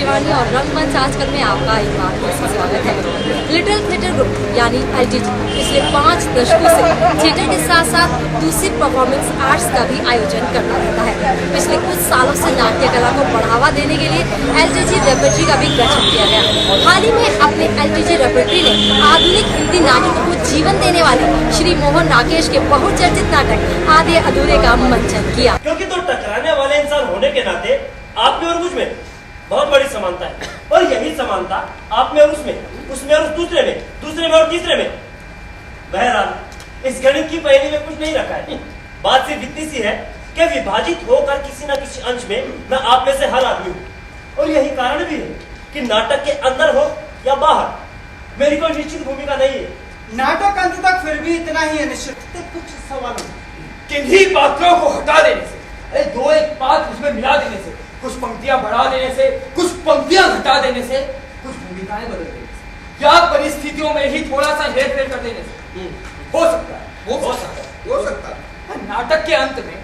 शिवानी और रंगमंच आजकल में आपका एक बार फिर से स्वागत है। लिटिल थिएटर ग्रुप यानी LTG पिछले 5 दशकों से थिएटर के साथ साथ दूसरी परफॉर्मेंस आर्ट्स का भी आयोजन करता रहता है। पिछले कुछ सालों से नाट्य कला को बढ़ावा देने के लिए LTG रेपर्टरी का भी गठन किया गया। हाल ही में अपने LTG रेपर्टरी ने आधुनिक हिंदी नाटकों को जीवन देने वाले श्री मोहन राकेश के बहुचर्चित नाटक आधे अधूरे का मंचन किया। क्योंकि तो टकराने वाले इंसान होने के नाते आप में और मुझ में बहुत बड़ी समानता है, और यही समानता आप में और उसमें और दूसरे में और तीसरे में। बहरहाल इस गणित की पहेली में कुछ नहीं रखा है। बात सिर्फ इतनी सी है कि विभाजित होकर किसी न किसी अंश में मैं आप में से हर आदमी हूँ, और यही कारण भी है कि नाटक के अंदर हो या बाहर मेरी कोई निश्चित भूमिका नहीं है। नाटक अंत तक फिर भी इतना ही अनिश्चित। कुछ सवालों किन्हीं पात्रों को हटा देने से, अरे 2-1 पात्र उसमें मिला देने से, कुछ पंक्तियां बढ़ा देने से, कुछ पंक्तियां घटा देने से, कुछ भूमिकाएं बदल देने से, या परिस्थितियों में ही थोड़ा सा हेरफेर कर देने से हो सकता है नाटक के अंत में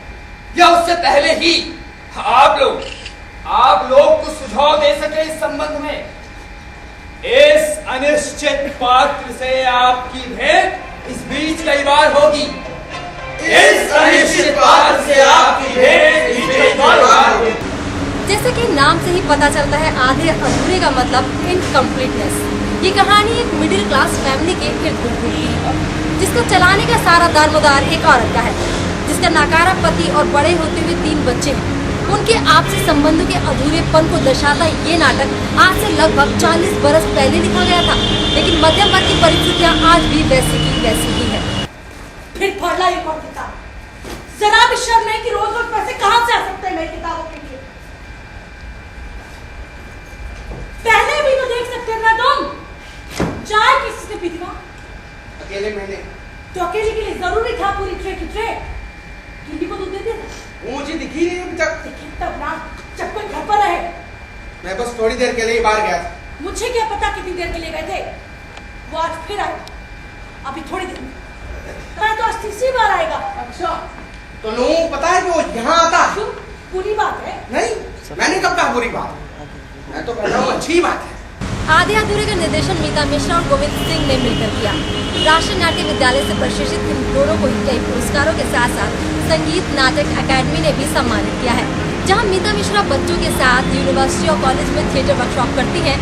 या उससे पहले ही आप लोग कुछ सुझाव दे सके इस संबंध में। इस अनिश्चित पात्र से आपकी भेंट इस बीच कई बार होगी। इस अनिश्चित पात्र से आपकी भेंट इस बीच कई बार होगी। जैसे कि नाम से ही पता चलता है, आधे अधूरे का मतलब इनकम्प्लीटनेस। ये कहानी एक मिडिल क्लास फैमिली के इर्द गिर्द की है, जिसको चलाने का सारा दारोमदार एक औरत का है, जिसका नाकारा पति और बड़े होते हुए 3 बच्चे हैं। उनके आपसी संबंधों के अधूरेपन को दर्शाता ये नाटक आज से लगभग 40 बरस पहले लिखा गया था, लेकिन मध्यम वर्ग की परिस्थितियाँ आज भी वैसी की वैसी ही है। फिर पढ़ ला एक और किताब। जरा भी शर्म नहीं कि रोज रोज पैसे कहाँ से आ सकते हैं मेरी किताबों के लिए। पहले भी तो देख सकते हैं ना तुम। चाय किसी से पीती ना? अकेले मैंने। तो अकेले के लिए जरूरी था पूरी ट्रे की ट्रे? गिन्नी को दूध दे दिया था? मुझे दिखी नहीं अभी तक। देखिए तब ना, जब कोई घर पर रहे। मैं बस थोड़ी देर के लिए बाहर गया था। मुझे क्या पता कितनी देर के लिए गए थे। वो आज फिर आए, अभी थोड़ी देर में। मैं तो आज तीसरी बार आएगा। अच्छा, तो लोगों को पता है कि वो यहाँ आता है? क्यों? बुरी बात है? नहीं, मैंने कब कहा बुरी बात? मैं तो कहता हूँ अच्छी बात है। आधे अधूरे का निर्देशन मीता मिश्रा और गोविंद सिंह ने मिलकर किया। राष्ट्रीय नाट्य विद्यालय से प्रशिक्षित इन दोनों को कई पुरस्कारों के साथ साथ संगीत नाटक अकादमी ने भी सम्मानित किया है। जहां मीता मिश्रा बच्चों के साथ यूनिवर्सिटी और कॉलेज में थिएटर वर्कशॉप करती हैं,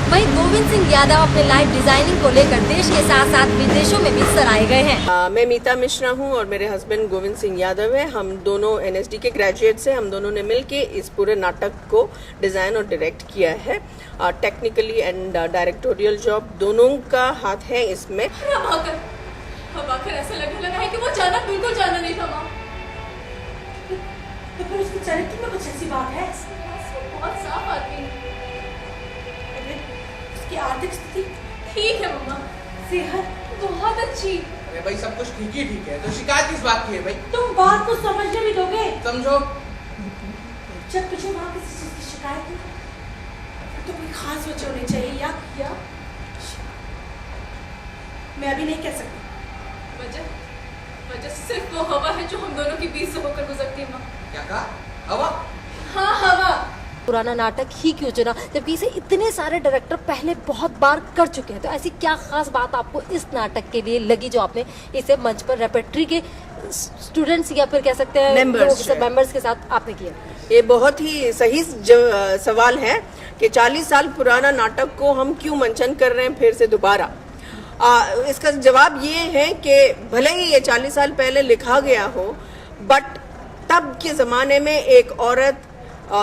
वहीं गोविंद सिंह यादव अपने लाइव डिजाइनिंग को लेकर देश के साथ साथ विदेशों में भी सराहे गए हैं। मैं मीता मिश्रा हूं और मेरे हस्बैंड गोविंद सिंह यादव है। हम दोनों NSD के ग्रेजुएट्स हैं। हम दोनों ने मिलके इस पूरे नाटक को डिजाइन और डायरेक्ट किया है। टेक्निकली एंड डायरेक्टोरियल जॉब दोनों का हाथ है इसमें। अब ऐसा लगने लगा है कि वो जाना बिल्कुल जाना नहीं था माँ। तो फिर उसके चरित्र में कुछ ऐसी बात है? बहुत साफ आदमी है। उसकी आर्थिक स्थिति ठीक है मम्मा। सेहत बहुत अच्छी। अरे भाई सब कुछ ठीक ही ठीक है, तो शिकायत किस बात की है भाई? तुम बात को समझने भी दोगे? समझो। जब तुझे वहाँ किसी चीज की शिकायत है तो कोई खास वजह होनी चाहिए या मैं अभी नहीं कह सकती। वजह सिर्फ वो हवा है जो हम दोनों के बीच से होकर गुजरती है माँ। क्या कहा? हवा? हाँ हवा। पुराना नाटक ही क्यों चुना, जबकि इसे इतने सारे डायरेक्टर पहले बहुत बार कर चुके हैं। तो ऐसी क्या खास बात आपको इस नाटक के लिए लगी जो आपने इसे मंच पर रेपर्टरी के स्टूडेंट्स या फिर कह सकते हैं मेंबर्स के साथ आपने किया? ये बहुत ही सही सवाल है कि 40 साल पुराना नाटक को हम क्यों मंचन कर रहे हैं फिर से दोबारा। इसका जवाब ये है कि भले ही ये 40 साल पहले लिखा गया हो, बट तब के ज़माने में एक औरत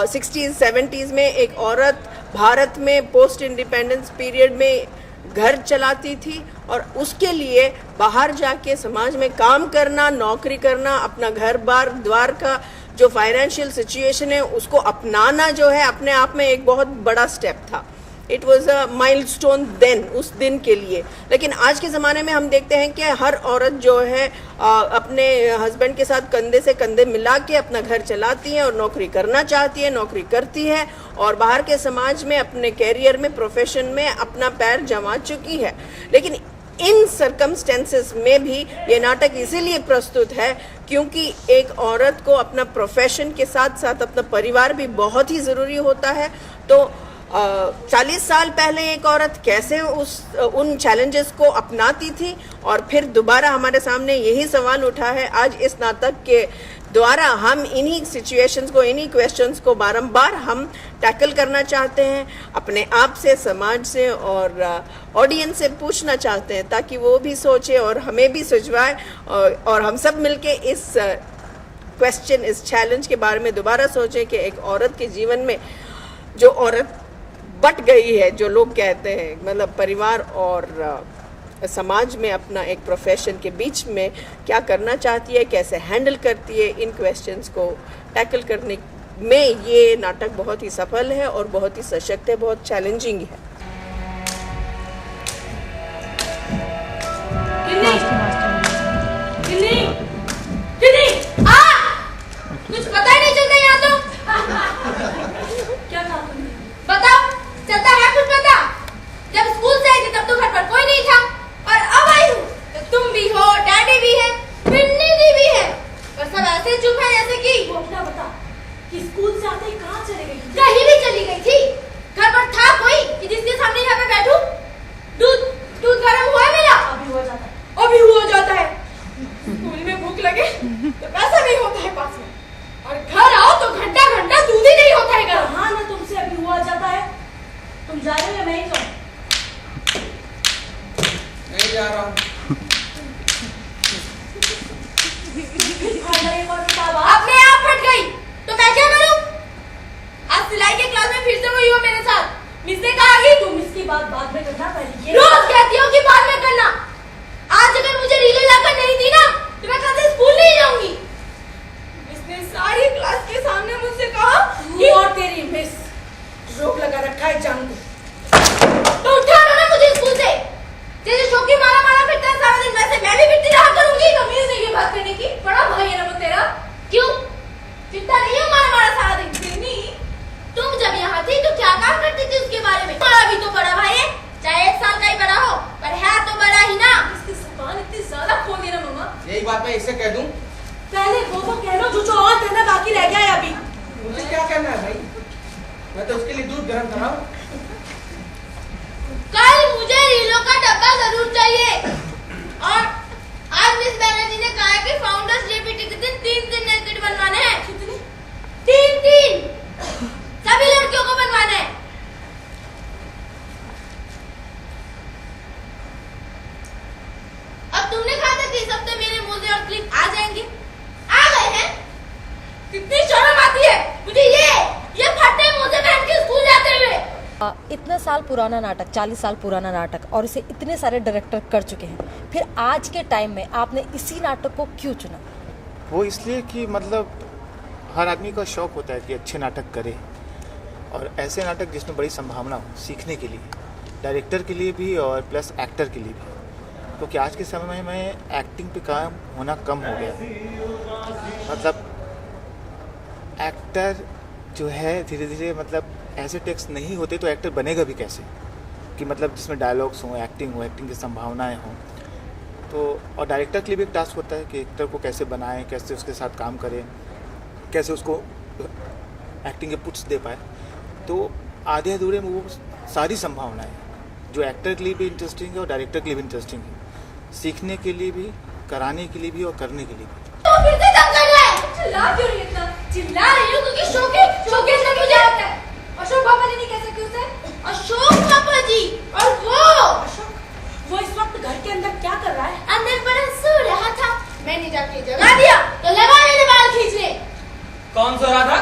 60s 70s में एक औरत भारत में पोस्ट इंडिपेंडेंस पीरियड में घर चलाती थी, और उसके लिए बाहर जाके समाज में काम करना, नौकरी करना, अपना घर बार द्वार का जो फाइनेंशियल सिचुएशन है उसको अपनाना जो है अपने आप में एक बहुत बड़ा स्टेप था। It was a milestone then, उस दिन के लिए। लेकिन आज के ज़माने में हम देखते हैं कि हर औरत जो है अपने हस्बैंड के साथ कंधे से कंधे मिला के अपना घर चलाती है और नौकरी करना चाहती है, नौकरी करती है, और बाहर के समाज में अपने कैरियर में, प्रोफेशन में अपना पैर जमा चुकी है। लेकिन इन सर्कमस्टेंसेस में भी ये नाटक इसीलिए प्रस्तुत है क्योंकि एक औरत को अपना प्रोफेशन के साथ साथ अपना परिवार भी बहुत ही ज़रूरी होता है। तो 40 साल पहले एक औरत कैसे उन चैलेंजेस को अपनाती थी, और फिर दोबारा हमारे सामने यही सवाल उठा है। आज इस नाटक के द्वारा हम इन्हीं सिचुएशंस को, इन्हीं क्वेश्चंस को बारंबार हम टैकल करना चाहते हैं, अपने आप से, समाज से और ऑडियंस से पूछना चाहते हैं, ताकि वो भी सोचे और हमें भी सुझाए, और हम सब मिलके इस क्वेश्चन, इस चैलेंज के बारे में दोबारा सोचें कि एक औरत के जीवन में जो औरत बट गई है, जो लोग कहते हैं, मतलब परिवार और समाज में अपना एक प्रोफेशन के बीच में क्या करना चाहती है, कैसे हैंडल करती है, इन क्वेश्चंस को टैकल करने में ये नाटक बहुत ही सफल है और बहुत ही सशक्त है, बहुत चैलेंजिंग है। कुछ पता ही नहीं चलता यहाँ तो। क्या कहा तुमने? बताओ, चलता है कुछ पता? जब स्कूल से आई थी तब तो घर पर कोई नहीं था, और अब आई हूँ तो तुम भी हो, डैडी भी है, पिन्नी जी भी है, और सब ऐसे चुप है जैसे कि वो अपना बता कि स्कूल से आते ही कहाँ चले गई थी? कहीं भी चली गई थी। घर पर था कोई कि जिसके सामने यहाँ पे बैठूं? दूध गर्म हुआ है मेरा? अभी हो जाता है। अभी हुआ जाता है। स्कूल में भूख लगे तो पैसा नहीं होता है पास में, और घर आओ तो घंटा घंटा दूध ही नहीं होता है गर्म। हाँ ना, तुमसे अभी हुआ जाता है। तुम जा रहे हो या मैं ही जाऊँ? नहीं जा रहा हूँ। एक और किताब अपने आप फट गई तो मैं क्या करूं? आज सिलाई के क्लास में फिर से वही हो मेरे साथ। मिस ने कहा कि तुम इसकी बात बाद में करना, पहले ये रोज कहती हो कि बाद में करना। आज अगर मुझे रीले लाकर नहीं दी ना तो मैं कल से स्कूल नहीं जाऊंगी। मिस ने सारी क्लास के सामने मुझसे कहा तू और तेरी मिस रोक लगा रखा है जंग को। तो उठा लो ना मुझे स्कूल से। जैसे शौकी मारा फिरता है सारा दिन, वैसे मैं भी फिरती रहा करूंगी। तमीज नहीं है बात करने की। बड़ा भाई है ना वो तेरा। क्यों फिरता नहीं है मारा सारा दिन? फिरनी तुम जब यहाँ थी तो क्या काम करती थी उसके बारे में? बड़ा भी तो बड़ा भाई है, चाहे 1 साल का ही बड़ा हो, पर है तो बड़ा ही ना। इसकी जुबान इतनी ज्यादा खोल दी ना मम्मा। यही बात मैं इससे कह दूं। पहले वो कह लो जो और कहना बाकी रह गया है अभी। मुझे क्या कहना है भाई? मैं तो उसके लिए दूध गर्म कर रहा हूँ। कल मुझे रीलों का डब्बा जरूर चाहिए, और आज मिस बैनर्जी ने कहा है कि फाउंडर्स डे पीटी के दिन 3 नेल किट बनवाने हैं। कितनी? 3 सभी लड़कियों को बनवाना है। अब तुमने कहा था कि इस हफ्ते मेरे मोजे और क्लिप आ जाएंगे, आ गए हैं। कितनी शर्म आती है मुझे ये फटे मोजे पहन के स्कूल जाते हुए। इतना साल पुराना नाटक, 40 साल पुराना नाटक, और इसे इतने सारे डायरेक्टर कर चुके हैं, फिर आज के टाइम में आपने इसी नाटक को क्यों चुना? वो इसलिए कि मतलब हर आदमी का शौक होता है कि अच्छे नाटक करे, और ऐसे नाटक जिसमें बड़ी संभावना हो सीखने के लिए, डायरेक्टर के लिए भी और प्लस एक्टर के लिए भी। क्योंकि आज के समय में एक्टिंग पे काम होना कम हो गया। मतलब एक्टर जो है धीरे धीरे, मतलब ऐसे टेक्स्ट नहीं होते तो एक्टर बनेगा भी कैसे, कि मतलब जिसमें डायलॉग्स हों, एक्टिंग की संभावनाएं हों। तो और डायरेक्टर के लिए भी एक टास्क होता है कि एक्टर को कैसे बनाएं, कैसे उसके साथ काम करें, कैसे उसको एक्टिंग के पुट्स दे पाए। तो आधे अधूरे में वो सारी संभावनाएं जो एक्टर के लिए भी इंटरेस्टिंग है और डायरेक्टर के लिए भी इंटरेस्टिंग है, सीखने के लिए भी, कराने के लिए भी और करने के लिए भी। तो फिर से दम कर रहा है। चिल्ला क्यों रही है इतना? चिल्ला रही हूँ क्योंकि शौकी से मुझे आता है। अशोक बाबा जी नहीं कह सकते उसे? अशोक बाबा जी। और वो इस वक्त घर के अंदर क्या कर रहा है? अंदर पर सो रहा था, मैंने जाके जगा दिया तो लगा मैंने बाल खींचने। कौन सो रहा था?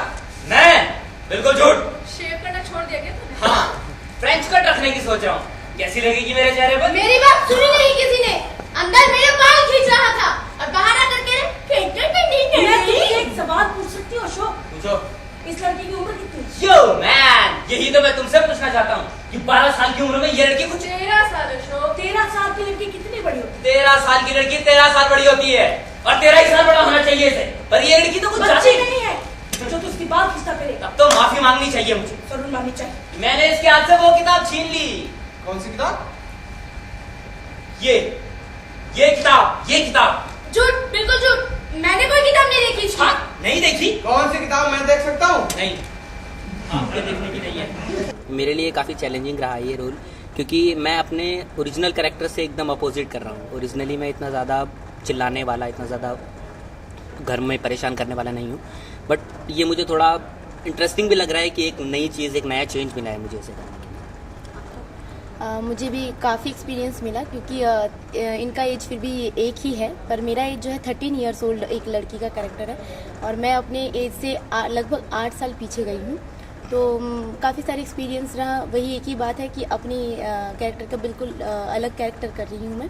मैं? बिल्कुल झूठ। शेव करना छोड़ दिया क्या तूने? हाँ, फ्रेंच कट रखने की सोच रहा हूँ। कैसी लगेगी मेरे चेहरे पर? मेरी बात सुनी नहीं किसी ने। अंदर मेरे बाल खींच रहा था और बाहर आकर के मैं तुमसे एक सवाल पूछ सकती हूँ अशोक? पूछो। इस लड़की की उम्र कितनी? यो मैन, यही तो मैं तुमसे पूछना चाहता हूँ कि 12 साल की उम्र में ये लड़की कुछ 13 साल अशोक। 13 साल की लड़की कितनी बड़ी होती 13 साल की लड़की 13 साल बड़ी होती है, और 13 ही साल बड़ा होना चाहिए इसे। पर ये लड़की तो कुछ है? जाती बच्ची नहीं है जो तो उसकी बात खींचता फिरेगा। तब तो माफी मांगनी चाहिए मुझे। जरूर माननी चाहिए। मैंने इसके हाथ से वो किताब छीन ली। कौन सी किताब? ये किताब। झूठ, बिल्कुल झूठ। मैंने कोई किताब नहीं देखी इसकी। हाँ, नहीं देखी? कौन सी किताब? मैं देख सकता हूँ? नहीं, आपके देखने की नहीं है। मेरे लिए काफ़ी चैलेंजिंग रहा ये रोल, क्योंकि मैं अपने ओरिजिनल कैरेक्टर से एकदम अपोजिट कर रहा हूँ। ओरिजिनली मैं इतना ज़्यादा चिल्लाने वाला, इतना ज़्यादा घर में परेशान करने वाला नहीं हूँ, बट ये मुझे थोड़ा इंटरेस्टिंग भी लग रहा है कि एक नई चीज़, एक नया चेंज मिला है मुझे इसे करने के लिए। मुझे भी काफ़ी एक्सपीरियंस मिला, क्योंकि इनका एज फिर भी एक ही है, पर मेरा एज जो है 13 ईयर्स ओल्ड एक लड़की का कैरेक्टर है, और मैं अपने एज से लगभग 8 साल पीछे गई हूँ। तो काफ़ी सारे एक्सपीरियंस रहा। वही एक ही बात है कि अपनी कैरेक्टर का बिल्कुल अलग कैरेक्टर कर रही हूँ मैं,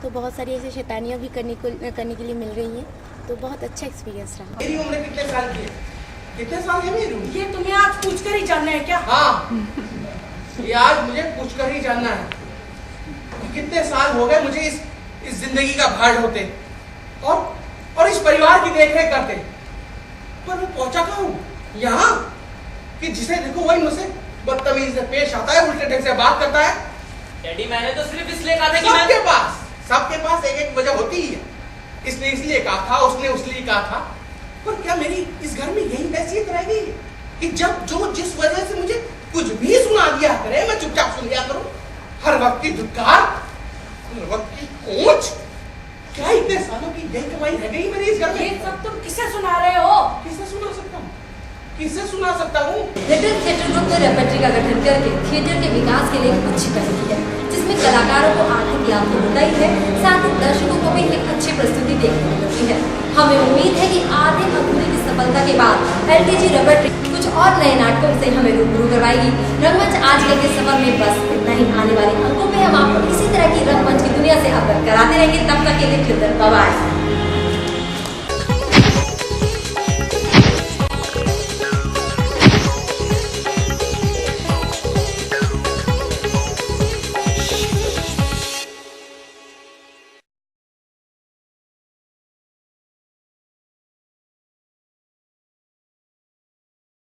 तो बहुत सारी ऐसी शैतानियाँ भी करने के लिए मिल रही हैं, तो बहुत अच्छा एक्सपीरियंस रहा। मेरी उम्र कितने साल की है? कितने साल है मेरी उम्र? ये तुम्हें आज पूछ कर ही जानना है क्या? हाँ, ये आज मुझे पूछ कर ही जानना है कि कितने साल हो गए मुझे इस जिंदगी का भाड़ होते और इस परिवार की देखरेख करते, पर मैं पहुंचा कहाँ हूँ? यहाँ कि जिसे देखो वही मुझसे बदतमीजी से पेश आता है, उल्टे ढंग से बात करता है। डैडी मैंने तो सिर्फ इसलिए कहा था कि सबके पास एक एक वजह होती ही है। इसने इसलिए कहा था, उसने उसलिए कहा था, पर क्या मेरी इस घर में यही हैसियत रह गई है कि जब जो जिस वजह से मुझे कुछ भी सुना दिया करे मैं चुपचाप सुन लिया करूं? हर वक्त की धुतकार, हर वक्त की कोच, क्या इतने सालों की यही कमाई रह गई मेरी इस घर में? ये सब तुम किसे सुना रहे हो? किसे सुना सकता हूँ? किसे सुना सकता हूँ? लिटिल थिएटर ग्रुप ने रेपर्टरी का गठन करके थिएटर के विकास के लिए एक अच्छी पहल की है, जिसमें कलाकारों को आर्थिक लाभ तो होता ही है, साथ ही दर्शकों को भी एक अच्छी प्रस्तुति देखने को मिलती है। हमें उम्मीद है कि आधे अधूरे की सफलता के बाद एलटीजी रेपर्टरी कुछ और नए नाटकों से हमें रूबरू करवाएगी। रंगमंच आजकल के सफर में बस इतना ही। आने वाले अंकों में हम आपको इसी तरह की रंगमंच की दुनिया से अवगत कराते रहेंगे। तब तक के लिए बाय।